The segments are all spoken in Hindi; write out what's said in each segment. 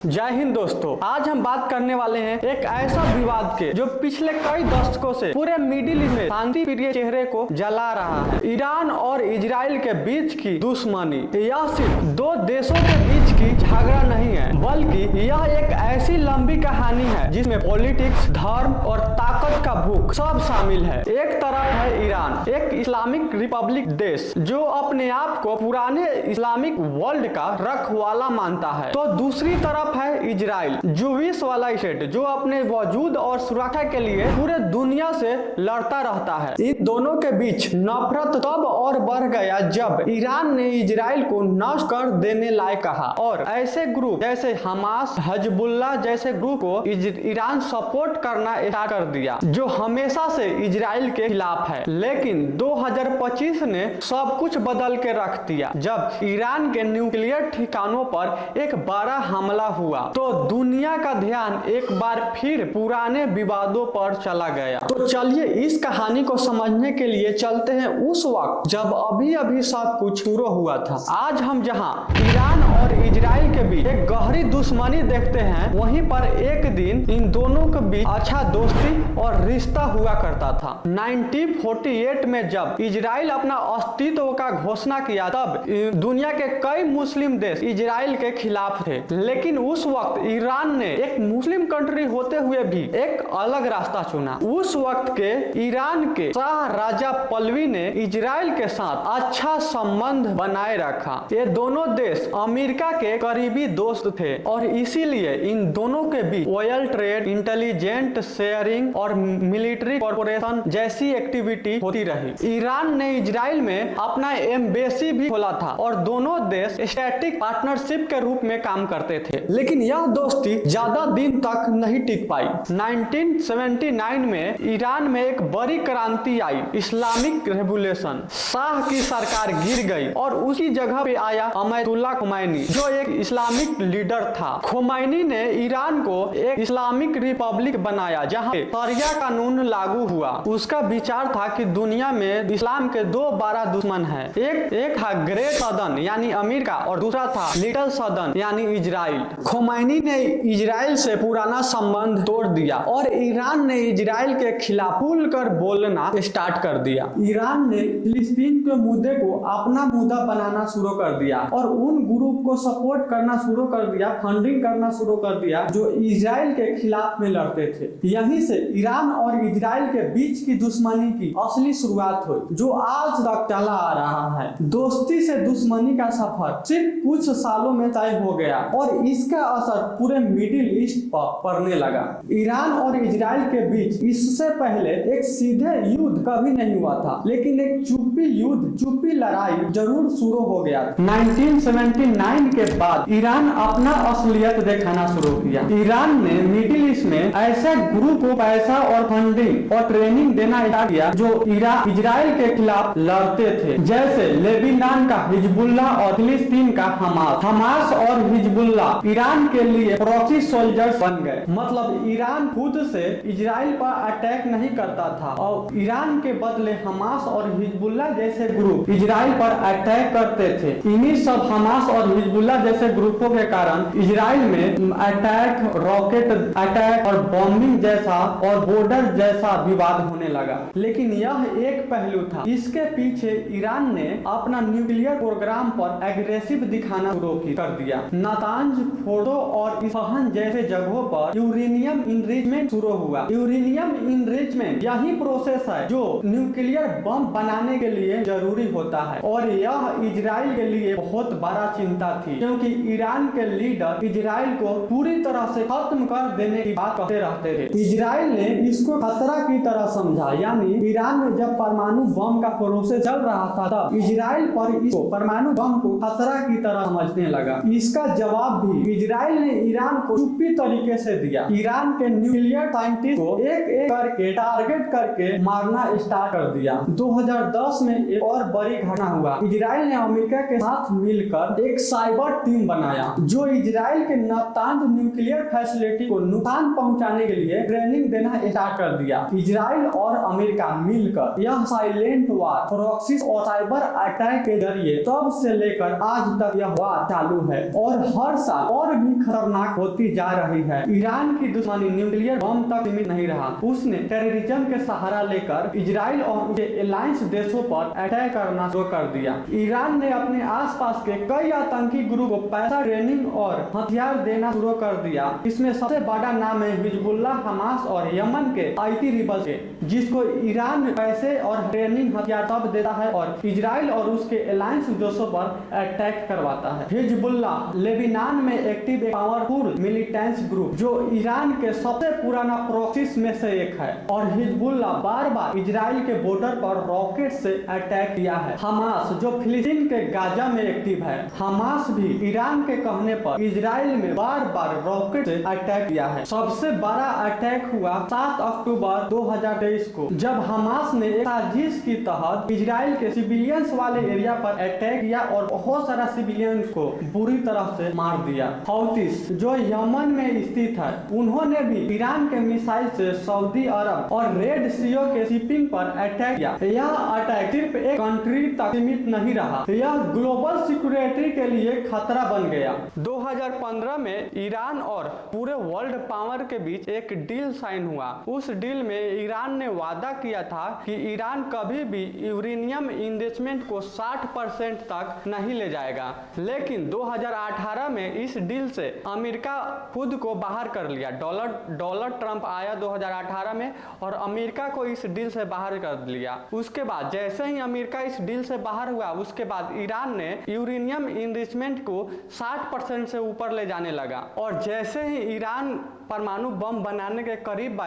जय हिंद दोस्तों, आज हम बात करने वाले हैं एक ऐसा विवाद के जो पिछले कई दशकों से पूरे मिडिल ईस्ट में शांति प्रिय चेहरे को जला रहा है। ईरान और इजराइल के बीच की दुश्मनी यह सिर्फ दो देशों के बीच की झगड़ा नहीं है, बल्कि यह एक ऐसी लंबी कहानी है जिसमें पॉलिटिक्स, धर्म और ताकत का भूख सब शामिल है। एक तरफ है ईरान, एक इस्लामिक रिपब्लिक देश जो अपने आप को पुराने इस्लामिक वर्ल्ड का रखवाला मानता है, तो दूसरी तरफ है इजराइल, जूविश वाला स्टेट जो अपने वजूद और सुरक्षा के लिए पूरे दुनिया से लड़ता रहता है। इन दोनों के बीच नफरत तब और बढ़ गया जब ईरान ने इजराइल को नष्ट कर देने लायक कहा और ऐसे ग्रुप जैसे हमास, हिजबुल्लाह जैसे ग्रुप को ईरान सपोर्ट करना स्टार्ट कर दिया, जो हमेशा से इजराइल के खिलाफ है। लेकिन 2025 ने सब कुछ बदल के रख दिया जब ईरान के न्यूक्लियर ठिकानों पर एक बड़ा हमला हुआ, तो दुनिया का ध्यान एक बार फिर पुराने विवादों पर चला गया। तो चलिए इस कहानी को समझने के लिए चलते हैं उस वक्त जब अभी अभी सब कुछ शुरू हुआ था। आज हम जहां ईरान और इजराइल के बीच एक गहरी दुश्मनी देखते हैं, वहीं पर एक दिन इन दोनों के बीच अच्छा दोस्ती और रिश्ता हुआ करता था। 1948 में जब इजराइल अपना अस्तित्व का घोषणा किया, तब दुनिया के कई मुस्लिम देश इजराइल के खिलाफ थे। लेकिन उस वक्त ईरान ने एक मुस्लिम कंट्री होते हुए भी एक अलग रास्ता चुना। उस वक्त के ईरान के शाह राजा पल्लवी ने इजराइल के साथ अच्छा संबंध बनाए रखा। ये दोनों देश अमेरिका के करीबी दोस्त थे और इसीलिए इन दोनों के बीच ऑयल ट्रेड, इंटेलिजेंट शेयरिंग और मिलिट्री कॉर्पोरेशन जैसी एक्टिविटी होती रही। ईरान ने इजराइल में अपना एम्बेसी भी खोला था और दोनों देश स्ट्रेटेजिक पार्टनरशिप के रूप में काम करते थे। लेकिन यह दोस्ती ज्यादा दिन तक नहीं टिक पाई। 1979 में ईरान में एक बड़ी क्रांति आई, इस्लामिक रेवोल्यूशन। शाह की सरकार गिर गई और उसी जगह पे आया अयतुल्लाह खोमैनी, जो एक इस्लामिक लीडर था। खोमैनी ने ईरान को एक इस्लामिक रिपब्लिक बनाया जहां शरिया कानून लागू हुआ। उसका विचार था कि दुनिया में इस्लाम के दो बड़ा दुश्मन है, एक था ग्रेट सदन यानी अमेरिका और दूसरा था लिटिल सदन यानी इजराइल। खोमैनी ने इजराइल से पुराना संबंध तोड़ दिया और ईरान ने इजराइल के खिलाफ खुलकर बोलना स्टार्ट कर दिया। ईरान ने फिलिस्तीन के मुद्दे को अपना मुद्दा बनाना शुरू कर दिया और उन ग्रुप को सपोर्ट करना शुरू कर दिया, फंडिंग करना शुरू कर दिया जो इजराइल के खिलाफ में लड़ते थे। यहीं से ईरान और इजराइल के बीच की दुश्मनी की असली शुरुआत हुई, जो आज तक चला आ रहा है। दोस्ती से दुश्मनी का सफर सिर्फ कुछ सालों में तय हो गया और इसका असर पूरे मिडिल ईस्ट पर पड़ने लगा। ईरान और इजराइल के बीच इससे पहले एक सीधे युद्ध कभी नहीं हुआ था, लेकिन एक चुप्पी युद्ध, चुप्पी लड़ाई जरूर शुरू हो गया। 1979 के बाद ईरान अपना असलियत दिखाना शुरू किया। ईरान ने मिडिल ईस्ट में ऐसे ग्रुप को पैसा और फंडिंग और ट्रेनिंग देना स्टार्ट किया जो इजराइल के खिलाफ लड़ते थे, जैसे लेबनान का हिजबुल्लाह और फिलिस्तीन का हमास और हिजबुल्लाह ईरान के लिए प्रॉक्सी सोल्जर्स बन गए। मतलब ईरान खुद से इजराइल पर अटैक नहीं करता था और ईरान के बदले हमास और हिजबुल्लाह जैसे ग्रुप इजराइल पर अटैक करते थे। इन्हीं सब हमास और हिजबुल्लाह जैसे ग्रुपों के कारण इजराइल में अटैक, रॉकेट अटैक और बॉम्बिंग जैसा और बॉर्डर जैसा विवाद होने लगा। लेकिन यह एक पहलू था, इसके पीछे ईरान ने अपना न्यूक्लियर प्रोग्राम पर एग्रेसिव दिखाना शुरू कर दिया। नातांज, फोर्डो और इस्फहान जैसे जगहों पर यूरेनियम इनरिचमेंट शुरू हुआ। यूरेनियम इनरिचमेंट यही प्रोसेस है जो न्यूक्लियर बम बनाने के लिए जरूरी होता है और यह इजराइल के लिए बहुत बड़ा चिंता थी, क्योंकि ईरान के लीडर इजराइल को पूरी तरह से खत्म कर देने की बात कहते रहते थे। इजराइल ने इसको खतरा की तरह समझा, यानी ईरान में जब परमाणु बम का प्रोसेस चल रहा था, तब इजराइल पर इसको परमाणु बम को खतरा की तरह समझने लगा। इसका जवाब भी इजराइल ने ईरान को चुप्पी तरीके से दिया। ईरान के न्यूक्लियर साइंटिस्ट को एक एक करके टारगेट करके मारना स्टार्ट कर दिया। 2010 में एक और बड़ी घटना हुआ। इजराइल ने अमेरिका के साथ मिलकर एक साइबर टीम बनाया जो इजराइल के नातांज न्यूक्लियर फैसिलिटी को नुकसान पहुंचाने के लिए ट्रेनिंग देना स्टार्ट कर दिया। इजराइल और अमेरिका मिलकर यह साइलेंट वार, प्रॉक्सी और साइबर अटैक के जरिए तब से लेकर आज तक यह वार चालू है और हर साल और भी खतरनाक होती जा रही है। ईरान की दुश्मनी न्यूक्लियर बम तक सीमित नहीं रहा, उसने टेररिज्म के सहारा लेकर इजराइल और उसके अलायंस देशों पर अटैक करना शुरू कर दिया। ईरान ने अपने आसपास के कई आतंकी ग्रुप को पैसा, ट्रेनिंग और हथियार देना शुरू कर दिया। इसमें सबसे बड़ा नाम है हिजबुल्लाह, हमास और यमन के आईटी रिबल्स के, जिसको ईरान पैसे और ट्रेनिंग हथियार सब देता है और इजराइल और उसके अलायंस देशों पर अटैक करवाता है। हिजबुल्लाह लेबनान में एक्टिव एक पावरफुल मिलिटेंस ग्रुप जो ईरान के सबसे पुराना प्रॉक्सीज में से एक है और हिजबुल्लाह बार बार इजराइल के बॉर्डर पर रॉकेट से अटैक किया है। हमास जो फिलिस्तीन के गाजा में एक्टिव है, हमास भी ईरान के कहने पर इजराइल में बार बार रॉकेट से अटैक किया है। सबसे बड़ा अटैक हुआ 7 अक्टूबर 2023 को, जब हमास ने एक साजिश की तहत इजराइल के सिविलियंस वाले एरिया पर अटैक किया और बहुत सारा सिविलियंस को बुरी तरह से मार दिया। हौतीस जो यमन में स्थित है, उन्होंने भी ईरान के मिसाइल से सऊदी अरब और रेड सीओ के शिपिंग पर अटैक किया। यह अटैक सिर्फ एक कंट्री तक सीमित नहीं रहा, यह ग्लोबल सिक्योरिटी के लिए खतरा बन गया। 2015 में ईरान और पूरे वर्ल्ड पावर के बीच एक डील साइन हुआ। उस डील में ईरान ने वादा किया था कि ईरान कभी भी यूरेनियम इन्वेस्टमेंट को 60% तक नहीं ले जाएगा, लेकिन 2018 में इस डील से अमेरिका खुद को बाहर कर लिया। डॉलर ट्रंप आया 2018 में और अमेरिका को इस डील से बाहर कर लिया। उसके बाद जैसे ही अमेरिका इस डील से बाहर हुआ, उसके बाद ईरान ने यूरेनियम इन्वेस्टमेंट को 60% से ऊपर ले जाने लगा और जैसे ही ईरान परमाणु बम बनाने के करीब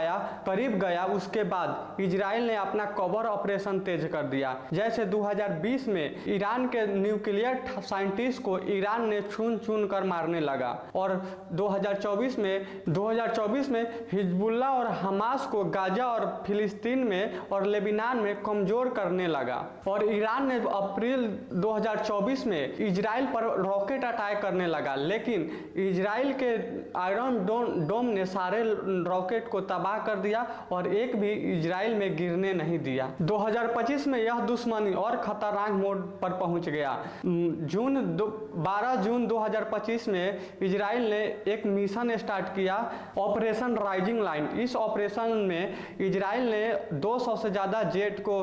गया, उसके बाद इजराइल ने अपना कवर ऑपरेशन तेज कर दिया। जैसे 2020 में ईरान के न्यूक्लियर साइंटिस्ट को ईरान ने चुन कर मारने लगा और 2024 में हिजबुल्लाह और हमास को गाजा और फिलिस्तीन में और लेबनान में कमजोर करने लगा और ईरान ने अप्रैल 2024 में इजराइल पर रॉकेट अटैक करने लगा, लेकिन इजराइल के आयरन डोम ने सारे रॉकेट को तबाह कर दिया और एक भी इजराइल में गिरने नहीं दिया। 2025 में यह दुश्मनी और खतरनाक मोड़ पर पहुंच गया। 12 जून 2025 में इजराइल ने एक मिशन स्टार्ट किया, ऑपरेशन राइजिंग लाइन। इस ऑपरेशन में इजराइल ने 200 से ज़्यादा जेट को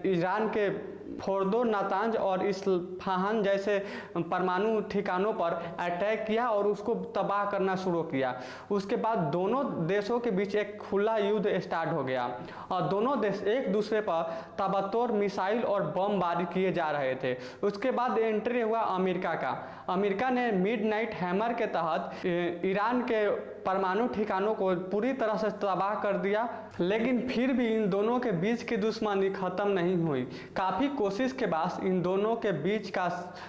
ईरान के फोर्दो, नातांज और इस्फहान जैसे परमाणु ठिकानों पर अटैक किया और उसको तबाह करना शुरू किया। उसके बाद दोनों देशों के बीच एक खुला युद्ध स्टार्ट हो गया और दोनों देश एक दूसरे पर ताबड़तोड़ मिसाइल और बमबारी किए जा रहे थे। उसके बाद एंट्री हुआ अमेरिका का। अमेरिका ने मिडनाइट हैमर के तहत ईरान के परमाणु ठिकानों को पूरी तरह से तबाह कर दिया, लेकिन फिर भी इन दोनों के बीच की दुश्मनी खत्म नहीं हुई। काफ़ी कोशिश के बाद इन दोनों के बीच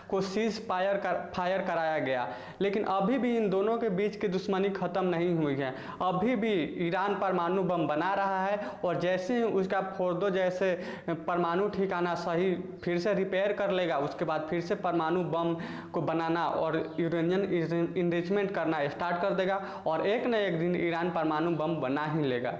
को सीज फायर कराया गया, लेकिन अभी भी इन दोनों के बीच की दुश्मनी खत्म नहीं हुई है। अभी भी ईरान परमाणु बम बना रहा है और जैसे ही उसका फोर्दो जैसे परमाणु ठिकाना सही फिर से रिपेयर कर लेगा, उसके बाद फिर से परमाणु बम को बनाना और यूरेनियम इन्रिचमेंट करना स्टार्ट कर देगा और एक न एक दिन ईरान परमाणु बम बना ही लेगा।